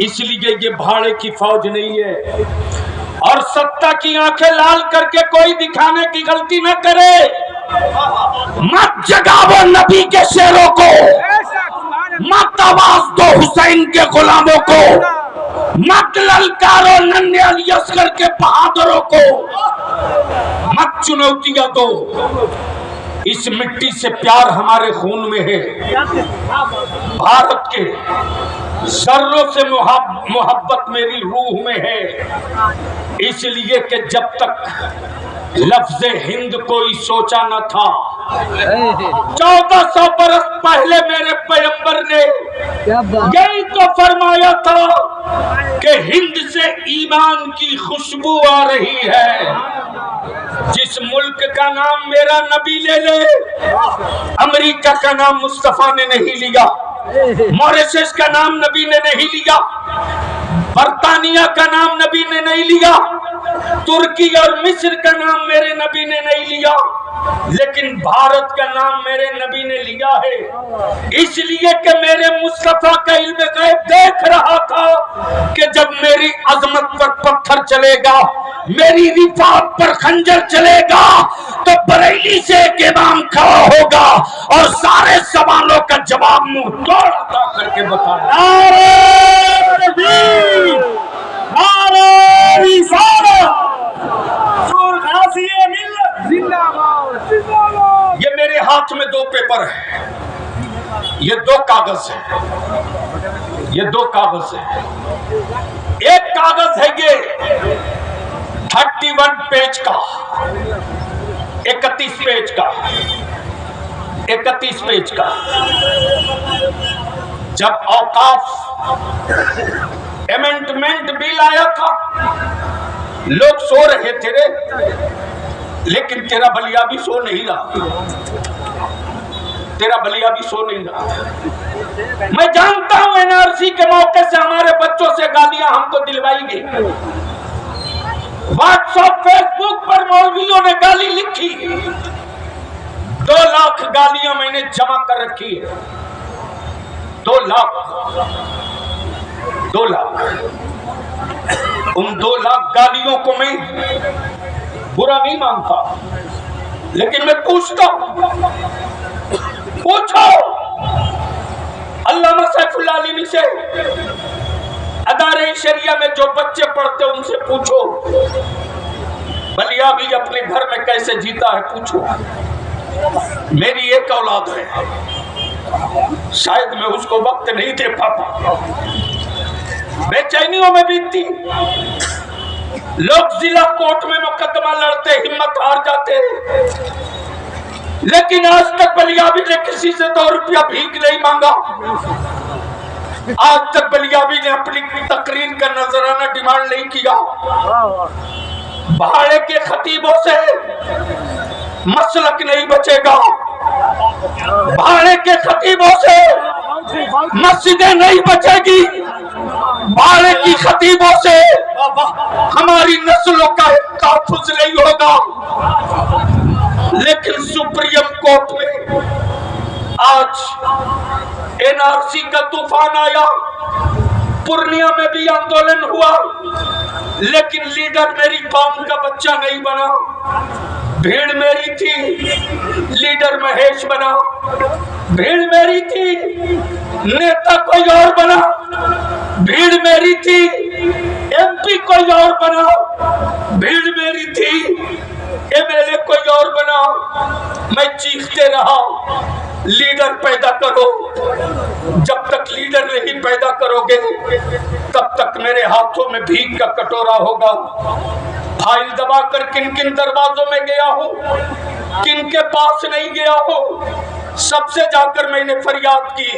इसलिए ये भाड़े की फौज नहीं है। और सत्ता की आंखें लाल करके कोई दिखाने की गलती न करे। मत जगावो नबी के शेरों को, मत आवाज दो हुसैन के गुलामों को, मत ललकारो नन्हे अली असगर के बहादुरों को, मत चुनौतियां दो। इस मिट्टी से प्यार हमारे खून में है। भारत के सर्रों से मोहब्बत मेरी रूह में है। इसलिए कि जब तक लफ्ज़ हिंद कोई सोचा न था, 1400 बरस पहले मेरे पैगंबर ने यही तो फरमाया था कि हिंद से ईमान की खुशबू आ रही है। जिस मुल्क का नाम मेरा नबी ले ले, अमेरिका का नाम मुस्तफा ने नहीं लिया, मॉरिशस का नाम नबी ने नहीं लिया, बर्तानिया का नाम नबी ने नहीं लिया, तुर्की और मिस्र का नाम मेरे नबी ने नहीं लिया, लेकिन भारत का नाम मेरे नबी ने लिया है। इसलिए कि मेरे मुस्तफा का इल्म गैब देख रहा था कि जब मेरी अजमत पर पत्थर चलेगा, मेरी रिफात पर खंजर चलेगा, तो बरेली से एक इमाम खड़ा होगा और सारे सवालों का जवाब मुंह तोड़ अता करके बताएगा। ये मेरे हाथ में 2 पेपर है, ये 2 कागज है, ये 2 कागज है। एक कागज है ये 31 पेज का, 31 पेज का, 31 पेज का। जब औकाफ अमेंडमेंट बिल आया था, लोग सो रहे थे, लेकिन तेरा बलिया भी सो नहीं रहा, तेरा बलिया भी सो नहीं रहा। मैं जानता हूं एनआरसी के मौके से हमारे बच्चों से गालियां हमको दिलवाई गई। व्हाट्सएप फेसबुक पर मौलवियों ने गाली लिखी, 2 लाख गालियां मैंने जमा कर रखी है। 2 लाख, 2 लाख। उन 2 लाख गालियों को मैं बुरा नहीं मानता, लेकिन मैं पूछता हूं, पूछो अल्लामा सैफुल्लाह अली से, अदारे शरिया में जो बच्चे पढ़ते उनसे पूछो, बलिया भी अपने घर में कैसे जीता है पूछो। मेरी एक औलाद है, शायद मैं उसको वक्त नहीं दे पाता, बेचैनियों में बीतती। लोग जिला कोर्ट में मुकदमा लड़ते हिम्मत हार जाते, लेकिन आज तक बलियाबी ने किसी से 2 रुपया भीख नहीं मांगा। आज तक बलियाबी ने अपनी तकरीर का नजराना डिमांड नहीं किया। भाड़े के खतीबों से मसलक नहीं बचेगा, भाड़े के खतीबों से मस्जिदें नहीं बचेगी, भाड़े की खतीबों से हमारी नस्लों का तहफ्फुज़ नहीं होगा। लेकिन सुप्रीम कोर्ट में आज एनआरसी का तूफान आया, पूर्णिया में भी आंदोलन हुआ, लेकिन लीडर मेरी कौम का बच्चा नहीं बना। भीड़ मेरी थी, लीडर महेश बना। भीड़ मेरी थी, नेता कोई और बना। भीड़ मेरी थी, एमपी कोई और बना। भीड़ मेरी थी, एमएलए कोई और बना। मैं चीखते रहा, लीडर पैदा करो। जब तक लीडर नहीं पैदा करोगे, तब तक मेरे हाथों में भीख का कटोरा होगा। फाइल दबाकर किन किन दरवाजों में गया हूँ, किन के पास नहीं गया हूँ, सबसे जाकर मैंने फरियाद की,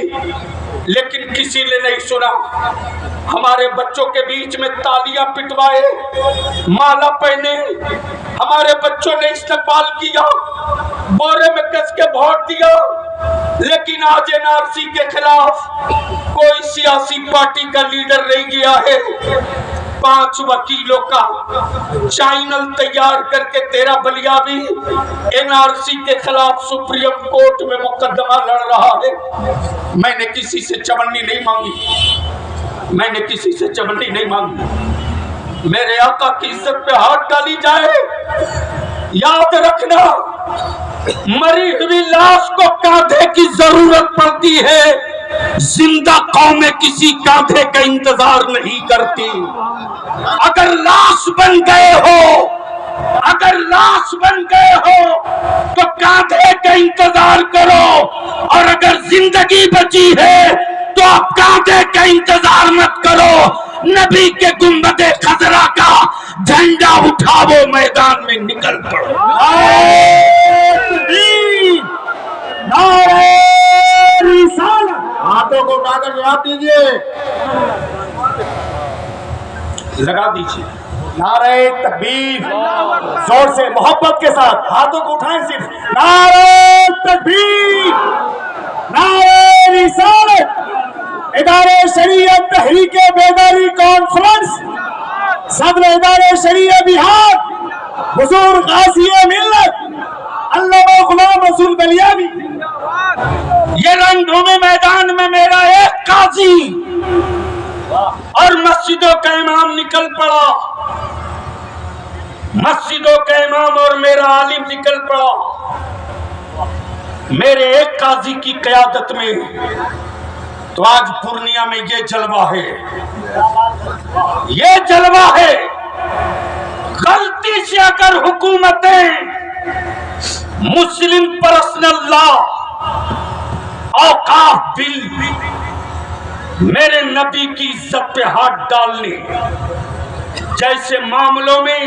लेकिन किसी ने नहीं सुना। हमारे बच्चों के बीच में तालियां पिटवाए, माला पहने, हमारे बच्चों ने इस्तेमाल किया, बोरे में कस के वोट दिया। लेकिन आज एनआरसी के खिलाफ कोई सियासी पार्टी का लीडर नहीं गया है। 5 वकीलों का चैनल तैयार करके तेरा बलिया भी एनआरसी के खिलाफ सुप्रीम कोर्ट में मुकदमा लड़ रहा है। मैंने किसी से चवन्नी नहीं मांगी, मैंने किसी से चमड़ी नहीं मांगी। मेरे आका की इज्जत पे हाथ डाली जाए, याद रखना मरी हुई लाश को कांधे की जरूरत पड़ती है, जिंदा कौमें किसी कांधे का इंतजार नहीं करती। अगर लाश बन गए हो, अगर लाश बन गए हो तो कांधे का इंतजार करो, और अगर जिंदगी बची है तो आप कांधे का इंतजार मत करो। नबी के गुंबदे खजरा का झंडा उठाओ, मैदान में निकल पड़ो। हाथों को उठाकर जवाब दीजिए, लगा दीजिए नारे तकबीर, जोर से मोहब्बत के साथ हाथों को उठाएं। सिर्फ नारे तकबीर, नारे रिसालत, इदारे शरीयत तहरीक बेदारी कॉन्फ्रेंस, सदर इदारे शरीयत बिहार, हुजूर गाज़ी मिल्लत अल्लामा गुलाम रसूल बलियावी। ये रणभूमि मैदान में मेरा एक काजी और मस्जिदों का इमाम निकल पड़ा, मस्जिदों का इमाम और मेरा आलिम निकल पड़ा मेरे एक काजी की क़यादत में। तो आज पूर्णिया में ये जलवा है, ये जलवा है। गलती से अगर हुकूमतें मुस्लिम पर्सनल लॉ, औकाफ बिल, मेरे नबी की इज्जत पे हाथ डालने जैसे मामलों में